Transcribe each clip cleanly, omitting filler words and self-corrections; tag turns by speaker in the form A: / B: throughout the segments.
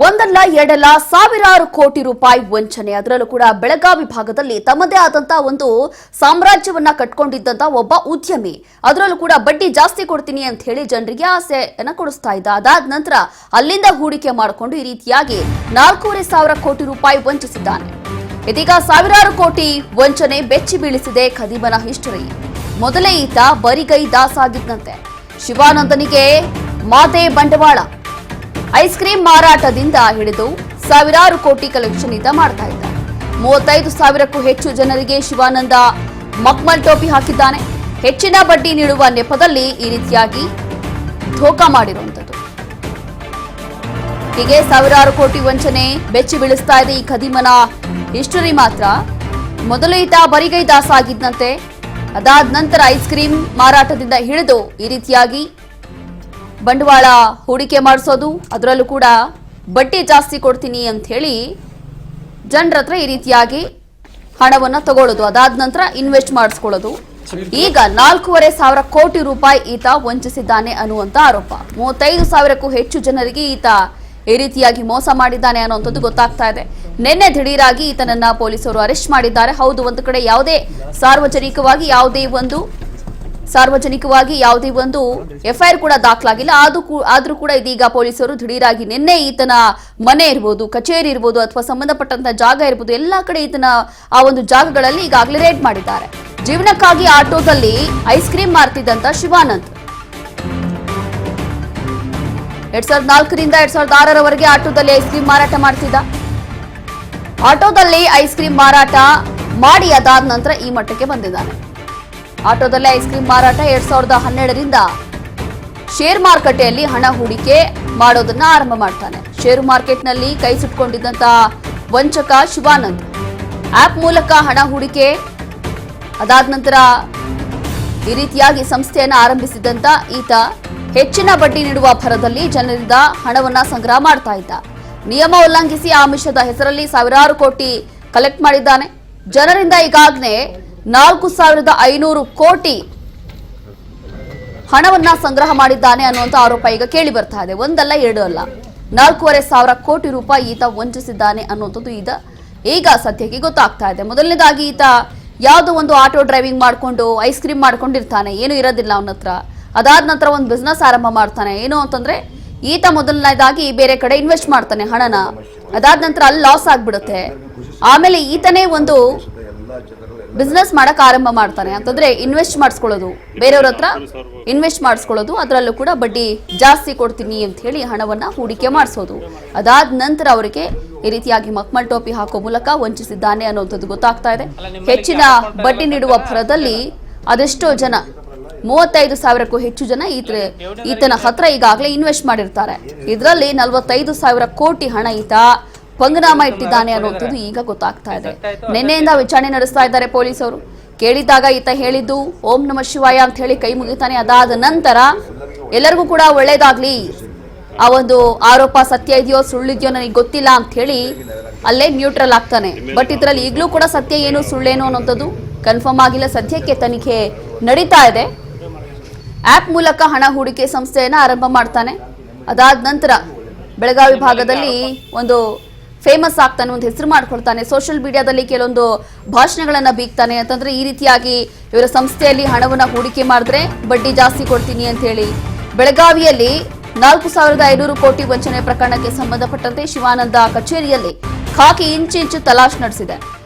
A: ಒಂದಲ್ಲ ಎರಡಲ್ಲ ಸಾವಿರಾರು ಕೋಟಿ ರೂಪಾಯಿ ವಂಚನೆ. ಅದರಲ್ಲೂ ಕೂಡ ಬೆಳಗಾವಿ ಭಾಗದಲ್ಲಿ ತಮ್ಮದೇ ಆದಂತಹ ಒಂದು ಸಾಮ್ರಾಜ್ಯವನ್ನ ಕಟ್ಕೊಂಡಿದ್ದಂತ ಒಬ್ಬ ಉದ್ಯಮಿ. ಅದರಲ್ಲೂ ಕೂಡ ಬಡ್ಡಿ ಜಾಸ್ತಿ ಕೊಡ್ತೀನಿ ಅಂತ ಹೇಳಿ ಜನರಿಗೆ ಆಸೆಯನ್ನ ಕೊಡಿಸ್ತಾ ಇದ್ದ. ಅದಾದ ನಂತರ ಅಲ್ಲಿಂದ ಹೂಡಿಕೆ ಮಾಡಿಕೊಂಡು ಈ ರೀತಿಯಾಗಿ 4,500 ಕೋಟಿ ರೂಪಾಯಿ ವಂಚಿಸಿದ್ದಾನೆ. ಇದೀಗ ಸಾವಿರಾರು ಕೋಟಿ ವಂಚನೆ ಬೆಚ್ಚಿ ಬೀಳಿಸಿದೆ ಖದೀಮನ ಹಿಸ್ಟರಿ. ಮೊದಲೇ ಈತ ಬರಿಗೈ ದಾಸ ಆಗಿದ್ದಂತೆ. ಶಿವಾನಂದನಿಗೆ ಮಾತೆ ಬಂಡವಾಳ. ಐಸ್ ಕ್ರೀಮ್ ಮಾರಾಟದಿಂದ ಹಿಡಿದು ಸಾವಿರಾರು ಕೋಟಿ ಕಲೆಕ್ಷನ್ ಈತ ಮಾಡ್ತಾ ಇದ್ದ. 35,000ಕ್ಕೂ ಹೆಚ್ಚು ಜನರಿಗೆ ಶಿವಾನಂದ ಮಕ್ಮಲ್ ಟೋಪಿ ಹಾಕಿದ್ದಾನೆ. ಹೆಚ್ಚಿನ ಬಡ್ಡಿ ನೀಡುವ ನೆಪದಲ್ಲಿ ಈ ರೀತಿಯಾಗಿ ಧೋಖಾ ಮಾಡಿರುವಂಥದ್ದು. ಹೀಗೆ ಸಾವಿರಾರು ಕೋಟಿ ವಂಚನೆ ಬೆಚ್ಚಿ ಬೀಳಿಸ್ತಾ ಇದೆ ಈ ಖದೀಮನ ಹಿಸ್ಟರಿ. ಮಾತ್ರ ಮೊದಲು ಈತ ಬರಿಗೈ ದಾಸ ಆಗಿದ್ದಂತೆ. ಅದಾದ ನಂತರ ಐಸ್ ಕ್ರೀಮ್ ಮಾರಾಟದಿಂದ ಹಿಡಿದು ಈ ರೀತಿಯಾಗಿ ಬಂಡವಾಳ ಹೂಡಿಕೆ ಮಾಡಿಸೋದು, ಅದರಲ್ಲೂ ಕೂಡ ಬಡ್ಡಿ ಜಾಸ್ತಿ ಕೊಡ್ತೀನಿ ಅಂತ ಹೇಳಿ ಜನರ ಹತ್ರ ಈ ರೀತಿಯಾಗಿ ಹಣವನ್ನ ತಗೊಳ್ಳೋದು, ಅದಾದ ನಂತರ ಇನ್ವೆಸ್ಟ್ ಮಾಡಿಸ್ಕೊಳ್ಳೋದು. ಈಗ 4,500 ಕೋಟಿ ರೂಪಾಯಿ ಈತ ವಂಚಿಸಿದ್ದಾನೆ ಅನ್ನುವಂತ ಆರೋಪ. 35,000ಕ್ಕೂ ಹೆಚ್ಚು ಜನರಿಗೆ ಈತ ಈ ರೀತಿಯಾಗಿ ಮೋಸ ಮಾಡಿದ್ದಾನೆ ಅನ್ನುವಂಥದ್ದು ಗೊತ್ತಾಗ್ತಾ ಇದೆ. ನಿನ್ನೆ ದಿಢೀರಾಗಿ ಈತನನ್ನ ಪೊಲೀಸರು ಅರೆಸ್ಟ್ ಮಾಡಿದ್ದಾರೆ. ಹೌದು, ಒಂದು ಕಡೆ ಯಾವುದೇ ಸಾರ್ವಜನಿಕವಾಗಿ ಯಾವುದೇ ಒಂದು ಎಫ್ಐಆರ್ ಕೂಡ ದಾಖಲಾಗಿಲ್ಲ. ಆದ್ರೂ ಕೂಡ ಇದೀಗ ಪೊಲೀಸರು ದಿಢೀರಾಗಿ ನಿನ್ನೆ ಈತನ ಮನೆ ಇರ್ಬೋದು, ಕಚೇರಿ ಇರ್ಬೋದು, ಅಥವಾ ಸಂಬಂಧಪಟ್ಟಂತ ಜಾಗ ಇರ್ಬೋದು, ಎಲ್ಲಾ ಕಡೆ ಈತನ ಆ ಒಂದು ಜಾಗಗಳಲ್ಲಿ ಈಗಾಗಲೇ ರೇಡ್ ಮಾಡಿದ್ದಾರೆ. ಜೀವನಕ್ಕಾಗಿ ಆಟೋದಲ್ಲಿ ಐಸ್ ಕ್ರೀಮ್ ಮಾರ್ತಿದ್ದಂತ ಶಿವಾನಂದ್ 2004ರಿಂದ 2006ರವರೆಗೆ ಆಟೋದಲ್ಲಿ ಐಸ್ ಕ್ರೀಮ್ ಮಾರಾಟ ಮಾಡ್ತಿದ್ದ. ಆಟೋದಲ್ಲಿ ಐಸ್ ಕ್ರೀಮ್ ಮಾರಾಟ ಮಾಡಿ ಅದಾದ ನಂತರ ಈ ಮಟ್ಟಕ್ಕೆ ಬಂದಿದ್ದಾನೆ. ಆಟೋದಲ್ಲೇ ಐಸ್ ಕ್ರೀಮ್ ಮಾರಾಟ 2012ರಿಂದ ಶೇರ್ ಮಾರುಕಟ್ಟೆಯಲ್ಲಿ ಹಣ ಹೂಡಿಕೆ ಮಾಡೋದನ್ನ ಆರಂಭ ಮಾಡ್ತಾನೆ. ಷೇರು ಮಾರ್ಕೆಟ್ನಲ್ಲಿ ಕೈ ಸುಟ್ಕೊಂಡಿದ್ದಂತ ವಂಚಕ ಶಿವಾನಂದ್ ಆಪ್ ಮೂಲಕ ಹಣ ಹೂಡಿಕೆ, ಅದಾದ ನಂತರ ಈ ರೀತಿಯಾಗಿ ಸಂಸ್ಥೆಯನ್ನ ಆರಂಭಿಸಿದಂತ ಈತ ಹೆಚ್ಚಿನ ಬಡ್ಡಿ ನೀಡುವ ಭರದಲ್ಲಿ ಜನರಿಂದ ಹಣವನ್ನ ಸಂಗ್ರಹ ಮಾಡ್ತಾ ಇದ್ದ. ನಿಯಮ ಉಲ್ಲಂಘಿಸಿ ಆಮಿಷದ ಹೆಸರಲ್ಲಿ ಸಾವಿರಾರು ಕೋಟಿ ಕಲೆಕ್ಟ್ ಮಾಡಿದ್ದಾನೆ. ಜನರಿಂದ ಈಗಾಗಲೇ 4,500 ಕೋಟಿ ಹಣವನ್ನ ಸಂಗ್ರಹ ಮಾಡಿದ್ದಾನೆ ಅನ್ನುವಂತ ಆರೋಪ ಈಗ ಕೇಳಿ ಬರ್ತಾ ಇದೆ. ಒಂದಲ್ಲ ಎರಡು ಅಲ್ಲ, 4,500 ಕೋಟಿ ರೂಪಾಯಿ ಈತ ವಂಚಿಸಿದ್ದಾನೆ ಅನ್ನುವಂಥದ್ದು ಈಗ ಸದ್ಯಕ್ಕೆ ಗೊತ್ತಾಗ್ತಾ ಇದೆ. ಮೊದಲನೇದಾಗಿ ಈತ ಯಾವುದೋ ಒಂದು ಆಟೋ ಡ್ರೈವಿಂಗ್ ಮಾಡ್ಕೊಂಡು ಐಸ್ ಕ್ರೀಮ್ ಮಾಡ್ಕೊಂಡಿರ್ತಾನೆ, ಏನು ಇರೋದಿಲ್ಲ ಅವನ ಹತ್ರ. ಅದಾದ ನಂತರ ಒಂದು ಬಿಸ್ನೆಸ್ ಆರಂಭ ಮಾಡ್ತಾನೆ. ಏನು ಅಂತಂದ್ರೆ ಈತ ಮೊದಲನೇದಾಗಿ ಬೇರೆ ಕಡೆ ಇನ್ವೆಸ್ಟ್ ಮಾಡ್ತಾನೆ ಹಣನ. ಅದಾದ ನಂತರ ಅಲ್ಲಿ ಲಾಸ್ ಆಗ್ಬಿಡುತ್ತೆ. ಆಮೇಲೆ ಈತನೇ ಒಂದು ಬಿಸ್ನೆಸ್ ಮಾಡಕ್ ಆರಂಭ ಮಾಡ್ತಾನೆ. ಅಂತಂದ್ರೆ ಇನ್ವೆಸ್ಟ್ ಮಾಡಿಸ್ಕೊಳ್ಳೋದು, ಬೇರೆಯವ್ರ ಹತ್ರ ಇನ್ವೆಸ್ಟ್ ಮಾಡಿಸ್ಕೊಳ್ಳೋದು, ಅದರಲ್ಲೂ ಕೂಡ ಬಡ್ಡಿ ಜಾಸ್ತಿ ಕೊಡ್ತೀನಿ ಅಂತ ಹೇಳಿ ಹಣವನ್ನ ಹೂಡಿಕೆ ಮಾಡಿಸೋದು. ಅದಾದ ನಂತರ ಅವರಿಗೆ ಈ ರೀತಿಯಾಗಿ ಮಕ್ಮಲ್ ಟೋಪಿ ಹಾಕೋ ಮೂಲಕ ವಂಚಿಸಿದ್ದಾನೆ ಅನ್ನೋಂಥದ್ದು ಗೊತ್ತಾಗ್ತಾ ಇದೆ. ಹೆಚ್ಚಿನ ಬಡ್ಡಿ ನೀಡುವ ಭರದಲ್ಲಿ ಅದೆಷ್ಟೋ ಜನ 35,000ಕ್ಕೂ ಹೆಚ್ಚು ಜನ ಈತನ ಹತ್ರ ಈಗಾಗಲೇ ಇನ್ವೆಸ್ಟ್ ಮಾಡಿರ್ತಾರೆ. ಇದರಲ್ಲಿ 45,000 ಕೋಟಿ ಹಣ ಈತ ಪಂಗನಾಮ ಇಟ್ಟಿದ್ದಾನೆ ಅನ್ನುವಂಥದ್ದು ಈಗ ಗೊತ್ತಾಗ್ತಾ ಇದೆ. ನಿನ್ನೆಯಿಂದ ವಿಚಾರಣೆ ನಡೆಸ್ತಾ ಇದ್ದಾರೆ ಪೊಲೀಸರು. ಕೇಳಿದಾಗ ಈತ ಹೇಳಿದ್ದು ಓಂ ನಮಃ ಶಿವಾಯ ಅಂತ ಹೇಳಿ ಕೈ ಮುಗಿತಾನೆ. ಅದಾದ ನಂತರ ಎಲ್ಲರಿಗೂ ಕೂಡ ಒಳ್ಳೇದಾಗ್ಲಿ, ಆ ಒಂದು ಆರೋಪ ಸತ್ಯ ಇದೆಯೋ ಸುಳ್ಳಿದೆಯೋ ನನಗೆ ಗೊತ್ತಿಲ್ಲ ಅಂತ ಹೇಳಿ ಅಲ್ಲೇ ನ್ಯೂಟ್ರಲ್ ಆಗ್ತಾನೆ. ಬಟ್ ಇದರಲ್ಲಿ ಈಗಲೂ ಕೂಡ ಸತ್ಯ ಏನು ಸುಳ್ಳೇನು ಅನ್ನೋಂಥದ್ದು ಕನ್ಫರ್ಮ್ ಆಗಿಲ್ಲ. ಸದ್ಯಕ್ಕೆ ತನಿಖೆ ನಡೀತಾ ಇದೆ. ಆಪ್ ಮೂಲಕ ಹಣ ಹೂಡಿಕೆ ಸಂಸ್ಥೆಯನ್ನ ಆರಂಭ ಮಾಡ್ತಾನೆ. ಅದಾದ ನಂತರ ಬೆಳಗಾವಿ ಭಾಗದಲ್ಲಿ ಒಂದು ಫೇಮಸ್ ಆಗ್ತಾನೆ, ಒಂದು ಹೆಸರು ಮಾಡ್ಕೊಳ್ತಾನೆ. ಸೋಷಿಯಲ್ ಮೀಡಿಯಾದಲ್ಲಿ ಕೆಲವೊಂದು ಭಾಷಣಗಳನ್ನ ಬೀಗ್ತಾನೆ. ಅಂತಂದ್ರೆ ಈ ರೀತಿಯಾಗಿ ಇವರ ಸಂಸ್ಥೆಯಲ್ಲಿ ಹಣವನ್ನ ಹೂಡಿಕೆ ಮಾಡಿದ್ರೆ ಬಡ್ಡಿ ಜಾಸ್ತಿ ಕೊಡ್ತೀನಿ ಅಂತ ಹೇಳಿ. ಬೆಳಗಾವಿಯಲ್ಲಿ 4,500 ಕೋಟಿ ವಂಚನೆ ಪ್ರಕರಣಕ್ಕೆ ಸಂಬಂಧಪಟ್ಟಂತೆ ಶಿವಾನಂದ ಕಚೇರಿಯಲ್ಲಿ ಖಾಕಿ ಇಂಚಿಂಚು ತಲಾಶ್ ನಡೆಸಿದೆ.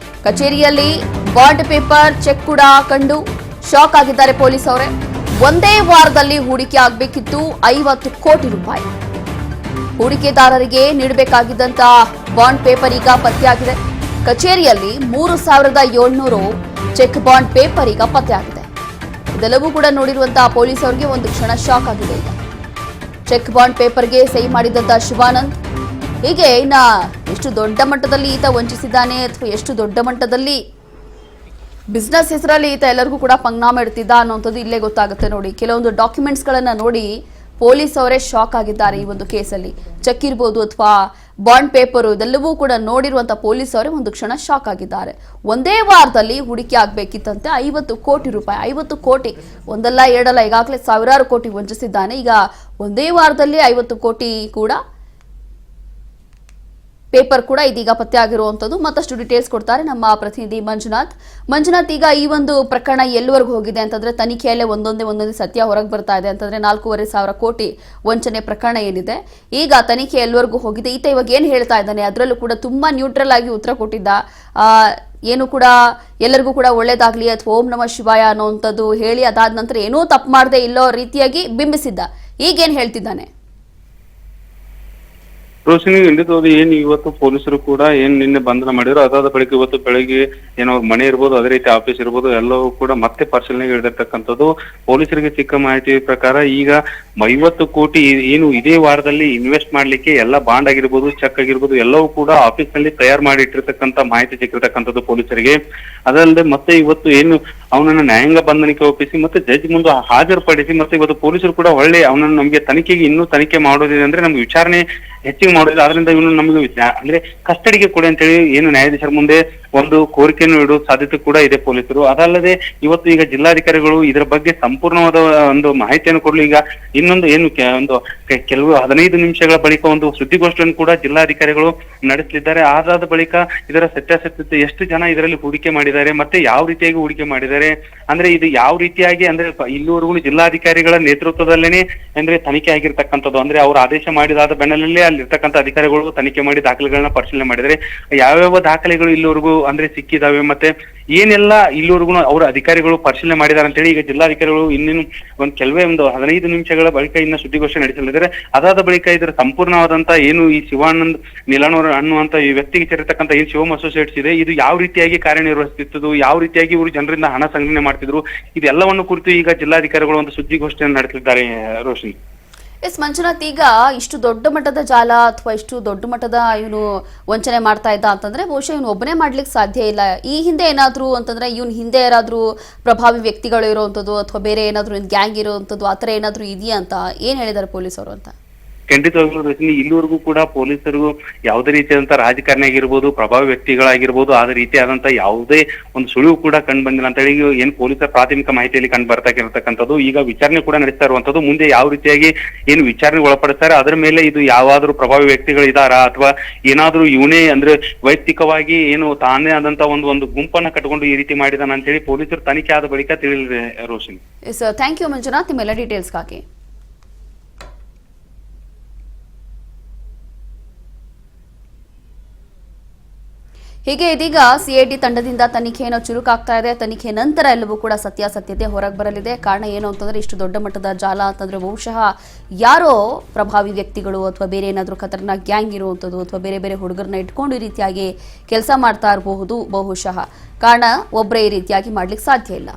A: ಕಚೇರಿಯಲ್ಲಿ ಬಾಂಡ್ ಪೇಪರ್, ಚೆಕ್ ಕೂಡ ಕಂಡು ಶಾಕ್ ಆಗಿದ್ದಾರೆ ಪೊಲೀಸ್ ಅವರೇ. ಒಂದೇ ವಾರದಲ್ಲಿ ಹೂಡಿಕೆ ಆಗಬೇಕಿತ್ತು 50 ಕೋಟಿ ರೂಪಾಯಿ. ಹೂಡಿಕೆದಾರರಿಗೆ ನೀಡಬೇಕಾಗಿದ್ದಂತ ಬಾಂಡ್ ಪೇಪರ್ ಈಗ ಪತ್ತೆಯಾಗಿದೆ. ಕಚೇರಿಯಲ್ಲಿ 3,700 ಚೆಕ್ ಬಾಂಡ್ ಪೇಪರ್ ಈಗ ಪತ್ತೆಯಾಗಿದೆ. ಇದೆಲ್ಲವೂ ಕೂಡ ನೋಡಿರುವಂತಹ ಪೊಲೀಸ್ ಅವರಿಗೆ ಒಂದು ಕ್ಷಣ ಶಾಕ್ ಆಗಿದೆ. ಈಗ ಚೆಕ್ ಬಾಂಡ್ ಪೇಪರ್ಗೆ ಸಹಿ ಮಾಡಿದಂತ ಶಿವಾನಂದ್ ಹೀಗೆ ಇನ್ನ ಎಷ್ಟು ದೊಡ್ಡ ಮಟ್ಟದಲ್ಲಿ ಈತ ವಂಚಿಸಿದ್ದಾನೆ ಅಥವಾ ಎಷ್ಟು ದೊಡ್ಡ ಮಟ್ಟದಲ್ಲಿ ಬಿಸ್ನೆಸ್ ಹೆಸರಲ್ಲಿ ಈತ ಎಲ್ಲರಿಗೂ ಕೂಡ ಪಂಗನಾಮ ಇಡ್ತಿದ್ದ ಅನ್ನೋಂಥದ್ದು ಇಲ್ಲೇ ಗೊತ್ತಾಗುತ್ತೆ. ನೋಡಿ, ಕೆಲವೊಂದು ಡಾಕ್ಯುಮೆಂಟ್ಸ್ ಗಳನ್ನ ನೋಡಿ ಪೊಲೀಸ್ ಅವರೇ ಶಾಕ್ ಆಗಿದ್ದಾರೆ. ಈ ಒಂದು ಕೇಸಲ್ಲಿ ಚೆಕ್ ಇರ್ಬೋದು ಅಥವಾ ಬಾಂಡ್ ಪೇಪರ್ ಇದೆಲ್ಲವೂ ಕೂಡ ನೋಡಿರುವಂತಹ ಪೊಲೀಸ್ ಅವರೇ ಒಂದು ಕ್ಷಣ ಶಾಕ್ ಆಗಿದ್ದಾರೆ. ಒಂದೇ ವಾರದಲ್ಲಿ ಹೂಡಿಕೆ ಆಗಬೇಕಿತ್ತಂತೆ 50 ಕೋಟಿ ರೂಪಾಯಿ. 50 ಕೋಟಿ ಒಂದಲ್ಲ ಎರಡಲ್ಲ, ಈಗಾಗಲೇ ಸಾವಿರಾರು ಕೋಟಿ ವಂಚಿಸಿದ್ದಾನೆ. ಈಗ ಒಂದೇ ವಾರದಲ್ಲಿ 50 ಕೋಟಿ ಕೂಡ ಪೇಪರ್ ಕೂಡ ಇದೀಗ ಪತ್ತೆ ಆಗಿರುವಂತದ್ದು. ಮತ್ತಷ್ಟು ಡೀಟೇಲ್ಸ್ ಕೊಡ್ತಾರೆ ನಮ್ಮ ಪ್ರತಿನಿಧಿ ಮಂಜುನಾಥ್, ಈಗ ಈ ಒಂದು ಪ್ರಕರಣ ಎಲ್ಲಿವರೆಗೂ ಹೋಗಿದೆ ಅಂತಂದ್ರೆ ತನಿಖೆಯಲ್ಲೇ ಒಂದೊಂದೇ ಸತ್ಯ ಹೊರಗೆ ಬರ್ತಾ ಇದೆ ಅಂತಂದ್ರೆ 4,500 ಕೋಟಿ ವಂಚನೆ ಪ್ರಕರಣ ಏನಿದೆ ಈಗ ತನಿಖೆ ಎಲ್ಲಿವರೆಗೂ ಹೋಗಿದೆ, ಈತ ಇವಾಗ ಏನ್ ಹೇಳ್ತಾ ಇದ್ದಾನೆ, ಅದರಲ್ಲೂ ಕೂಡ ತುಂಬಾ ನ್ಯೂಟ್ರಲ್ ಆಗಿ ಉತ್ತರ ಕೊಟ್ಟಿದ್ದ. ಏನು ಕೂಡ ಎಲ್ಲರಿಗೂ ಕೂಡ ಒಳ್ಳೇದಾಗ್ಲಿ ಅಥವಾ ಓಂ ನಮಃ ಶಿವಾಯ ಅನ್ನೋಂಥದ್ದು ಹೇಳಿ ಅದಾದ ನಂತರ ಏನೂ ತಪ್ಪು ಮಾಡದೆ ಇಲ್ಲೋ ರೀತಿಯಾಗಿ ಬಿಂಬಿಸಿದ್ದ. ಈಗೇನ್ ಹೇಳ್ತಿದ್ದಾನೆ?
B: ರೋಶಿನಿ, ಖಂಡಿತವಾದ ಏನ್ ಇವತ್ತು ಪೊಲೀಸರು ಕೂಡ ಏನ್ ನಿನ್ನೆ ಬಂಧನ ಮಾಡಿದ್ರು, ಅದಾದ ಬಳಿಕ ಇವತ್ತು ಬೆಳಗ್ಗೆ ಏನೋ ಮನೆ ಇರ್ಬೋದು, ಅದೇ ರೀತಿ ಆಫೀಸ್ ಇರ್ಬೋದು, ಎಲ್ಲವೂ ಕೂಡ ಮತ್ತೆ ಪರಿಶೀಲನೆಗೆ ಇಳಿದಿರ್ತಕ್ಕಂಥದ್ದು. ಪೊಲೀಸರಿಗೆ ಸಿಕ್ಕ ಮಾಹಿತಿ ಪ್ರಕಾರ ಈಗ 50 ಕೋಟಿ ಏನು ಇದೇ ವಾರದಲ್ಲಿ ಇನ್ವೆಸ್ಟ್ ಮಾಡ್ಲಿಕ್ಕೆ ಎಲ್ಲ ಬಾಂಡ್ ಆಗಿರ್ಬೋದು, ಚೆಕ್ ಆಗಿರ್ಬೋದು, ಎಲ್ಲವೂ ಕೂಡ ಆಫೀಸ್ ನಲ್ಲಿ ತಯಾರು ಮಾಡಿ ಇಟ್ಟಿರ್ತಕ್ಕಂಥ ಮಾಹಿತಿ ಸಿಕ್ಕಿರ್ತಕ್ಕಂಥದ್ದು ಪೊಲೀಸರಿಗೆ. ಅದಲ್ಲದೆ ಮತ್ತೆ ಇವತ್ತು ಏನು ಅವನನ್ನ ನ್ಯಾಯಾಂಗ ಬಂಧನಕ್ಕೆ ಒಪ್ಪಿಸಿ ಮತ್ತೆ ಜಡ್ಜ್ ಮುಂದೆ ಹಾಜರುಪಡಿಸಿ ಮತ್ತೆ ಇವತ್ತು ಪೊಲೀಸರು ಕೂಡ ಒಳ್ಳೆ ಅವನನ್ನು ನಮಗೆ ತನಿಖೆಗೆ ಇನ್ನೂ ತನಿಖೆ ಮಾಡೋದಿದೆ ಅಂದ್ರೆ ನಮ್ಗೆ ವಿಚಾರಣೆ ಹೆಚ್ಚಿಗೆ ಮಾಡೋದಿಲ್ಲ, ಅದರಿಂದ ಇವನು ನಮಗೆ ಅಂದ್ರೆ ಕಸ್ಟಡಿಗೆ ಕೊಡಿ ಅಂತ ಹೇಳಿ ಏನು ನ್ಯಾಯಾಧೀಶರ ಮುಂದೆ ಒಂದು ಕೋರಿಕೆಯನ್ನು ಇಡುವ ಸಾಧ್ಯತೆ ಕೂಡ ಇದೆ ಪೊಲೀಸರು. ಅದಲ್ಲದೆ ಇವತ್ತು ಈಗ ಜಿಲ್ಲಾಧಿಕಾರಿಗಳು ಇದರ ಬಗ್ಗೆ ಸಂಪೂರ್ಣವಾದ ಒಂದು ಮಾಹಿತಿಯನ್ನು ಕೊಡಲು ಈಗ ಇನ್ನೊಂದು ಏನು ಒಂದು ಕೆಲವು 15 ನಿಮಿಷಗಳ ಬಳಿಕ ಒಂದು ಸುದ್ದಿಗೋಷ್ಠಿಯನ್ನು ಕೂಡ ಜಿಲ್ಲಾಧಿಕಾರಿಗಳು ನಡೆಸಲಿದ್ದಾರೆ. ಅದಾದ ಬಳಿಕ ಇದರ ಸತ್ಯಾಸತ್ಯತೆ, ಎಷ್ಟು ಜನ ಇದರಲ್ಲಿ ಹೂಡಿಕೆ ಮಾಡಿದ್ದಾರೆ ಮತ್ತೆ ಯಾವ ರೀತಿಯಾಗಿ ಹೂಡಿಕೆ ಮಾಡಿದ್ದಾರೆ, ಅಂದ್ರೆ ಇದು ಯಾವ ರೀತಿಯಾಗಿ ಅಂದ್ರೆ ಇಲ್ಲಿವರೆಗೂ ಜಿಲ್ಲಾಧಿಕಾರಿಗಳ ನೇತೃತ್ವದಲ್ಲೇನೆ ಅಂದ್ರೆ ತನಿಖೆ ಆಗಿರ್ತಕ್ಕಂಥದ್ದು. ಅಂದ್ರೆ ಅವರು ಆದೇಶ ಮಾಡಿದಾದ ಬೆನ್ನಲ್ಲೇ ಅಲ್ಲಿರ್ತಕ್ಕಂಥ ಅಧಿಕಾರಿಗಳು ತನಿಖೆ ಮಾಡಿ ದಾಖಲೆಗಳನ್ನ ಪರಿಶೀಲನೆ ಮಾಡಿದರೆ ಯಾವ್ಯಾವ ದಾಖಲೆಗಳು ಇಲ್ಲಿವರೆಗೂ ಅಂದ್ರೆ ಸಿಕ್ಕಿದಾವೆ ಮತ್ತೆ ಏನೆಲ್ಲ ಇಲ್ಲಿವರೆಗೂ ಅವರ ಅಧಿಕಾರಿಗಳು ಪರಿಶೀಲನೆ ಮಾಡಿದಾರೆ ಅಂತ ಹೇಳಿ ಈಗ ಜಿಲ್ಲಾಧಿಕಾರಿಗಳು ಇನ್ನೇನು ಕೆಲವೇ ಒಂದು 15 ನಿಮಿಷಗಳ ಬಳಿಕ ಇನ್ನ ಸುದ್ದಿಗೋಷ್ಠಿ ನಡೆಸಲಿದ್ದಾರೆ. ಅದಾದ ಬಳಿಕ ಇದರ ಸಂಪೂರ್ಣವಾದಂತ ಏನು ಈ ಶಿವಾನಂದ್ ನಿಲಾನೂರ್ ಅನ್ನುವಂತ ಈ ವ್ಯಕ್ತಿಗೆ ಸೇರಿರ್ತಕ್ಕಂಥ ಏನು ಶಿವಮ್ ಅಸೋಸಿಯೇಟ್ಸ್ ಇದೆ, ಇದು ಯಾವ ರೀತಿಯಾಗಿ ಕಾರ್ಯನಿರ್ವಹಿಸುತ್ತಿತ್ತು, ಯಾವ ರೀತಿಯಾಗಿ ಇವರು ಜನರಿಂದ ಹಣ ಸಂಗ್ರಹಣೆ ಮಾಡ್ತಿದ್ರು, ಇದೆಲ್ಲವನ್ನು ಕುರಿತು ಈಗ ಜಿಲ್ಲಾಧಿಕಾರಿಗಳು ಒಂದು ಸುದ್ದಿಗೋಷ್ಠಿಯನ್ನು ನಡೆಸಲಿದ್ದಾರೆ. ರೋಶಿನಿ,
A: ಎಸ್ ಮಂಜುನಾಥ್, ಈಗ ಇಷ್ಟು ದೊಡ್ಡ ಮಟ್ಟದ ಜಾಲ ಅಥವಾ ಇಷ್ಟು ದೊಡ್ಡ ಮಟ್ಟದ ಇವನು ವಂಚನೆ ಮಾಡ್ತಾ ಇದ್ದ ಅಂತಂದ್ರೆ ಬಹುಶಃ ಇವನು ಒಬ್ಬನೇ ಮಾಡ್ಲಿಕ್ಕೆ ಸಾಧ್ಯ ಇಲ್ಲ. ಈ ಹಿಂದೆ ಏನಾದ್ರು ಅಂತಂದ್ರೆ ಇವನ್ ಹಿಂದೆ ಯಾರಾದ್ರೂ ಪ್ರಭಾವಿ ವ್ಯಕ್ತಿಗಳು ಇರುವಂತದ್ದು ಅಥವಾ ಬೇರೆ ಏನಾದ್ರು ಗ್ಯಾಂಗ್ ಇರುವಂತದ್ದು ಆತರ ಏನಾದ್ರು ಇದೆಯಾ ಅಂತ ಏನ್ ಹೇಳಿದ್ದಾರೆ ಪೊಲೀಸರು ಅಂತ?
B: ಖಂಡಿತವಾಗ್ಲೂ ರಜನಿ, ಇಲ್ಲಿವರೆಗೂ ಕೂಡ ಪೊಲೀಸರು ಯಾವುದೇ ರೀತಿಯಾದಂತಹ ರಾಜಕಾರಣಿ ಆಗಿರ್ಬೋದು, ಪ್ರಭಾವಿ ವ್ಯಕ್ತಿಗಳಾಗಿರ್ಬೋದು, ಆದ ರೀತಿಯಾದಂತ ಯಾವುದೇ ಒಂದು ಸುಳಿವು ಕೂಡ ಕಂಡು ಬಂದಿಲ್ಲ ಅಂತ ಹೇಳಿ ಏನು ಪೊಲೀಸರ ಪ್ರಾಥಮಿಕ ಮಾಹಿತಿಯಲ್ಲಿ ಕಂಡು ಬರ್ತಾ ಇರತಕ್ಕಂಥದ್ದು. ಈಗ ವಿಚಾರಣೆ ಕೂಡ ನಡೆಸ್ತಾ ಇರುವಂತದ್ದು. ಮುಂದೆ ಯಾವ ರೀತಿಯಾಗಿ ಏನು ವಿಚಾರಣೆ ಒಳಪಡಿಸ್ತಾರೆ ಅದರ ಮೇಲೆ ಇದು ಯಾವಾದ್ರೂ ಪ್ರಭಾವಿ ವ್ಯಕ್ತಿಗಳು ಇದಾರಾ ಅಥವಾ ಏನಾದ್ರೂ ಇವನೇ ಅಂದ್ರೆ ವೈಯಕ್ತಿಕವಾಗಿ ಏನು ತಾನೇ ಆದಂತ ಒಂದು ಗುಂಪನ್ನ ಕಟ್ಕೊಂಡು ಈ ರೀತಿ ಮಾಡಿದಾನ ಅಂತ ಹೇಳಿ ಪೊಲೀಸರು ತನಿಖೆ ಆದ ಬಳಿಕ ತಿಳಿದಿದೆ. ರೋಶಿನಿ,
A: ಥ್ಯಾಂಕ್ ಯು ಮಂಜುನಾಥ್, ನಿಮ್ಮೆಲ್ಲ ಡೀಟೇಲ್ಸ್ಗಾಗಿ. ಹೀಗೆ ಇದೀಗ ಸಿಐಡಿ ತಂಡದಿಂದ ತನಿಖೆಯನ್ನು ಚುರುಕಾಗ್ತಾ ಇದೆ. ತನಿಖೆ ನಂತರ ಎಲ್ಲವೂ ಕೂಡ ಸತ್ಯಾಸತ್ಯತೆ ಹೊರಗೆ ಬರಲಿದೆ. ಕಾರಣ ಏನು ಅಂತಂದ್ರೆ ಇಷ್ಟು ದೊಡ್ಡ ಮಟ್ಟದ ಜಾಲ ಅಂತಂದ್ರೆ ಬಹುಶಃ ಯಾರೋ ಪ್ರಭಾವಿ ವ್ಯಕ್ತಿಗಳು ಅಥವಾ ಬೇರೆ ಏನಾದರೂ ಖತರ್ನಾಕ್ ಗ್ಯಾಂಗ್ ಇರುವಂಥದ್ದು ಅಥವಾ ಬೇರೆ ಬೇರೆ ಹುಡುಗರನ್ನ ಇಟ್ಕೊಂಡು ಈ ರೀತಿಯಾಗಿ ಕೆಲಸ ಮಾಡ್ತಾ ಇರಬಹುದು ಬಹುಶಃ. ಕಾರಣ ಒಬ್ಬರೇ ಈ ರೀತಿಯಾಗಿ ಮಾಡ್ಲಿಕ್ಕೆ ಸಾಧ್ಯ ಇಲ್ಲ.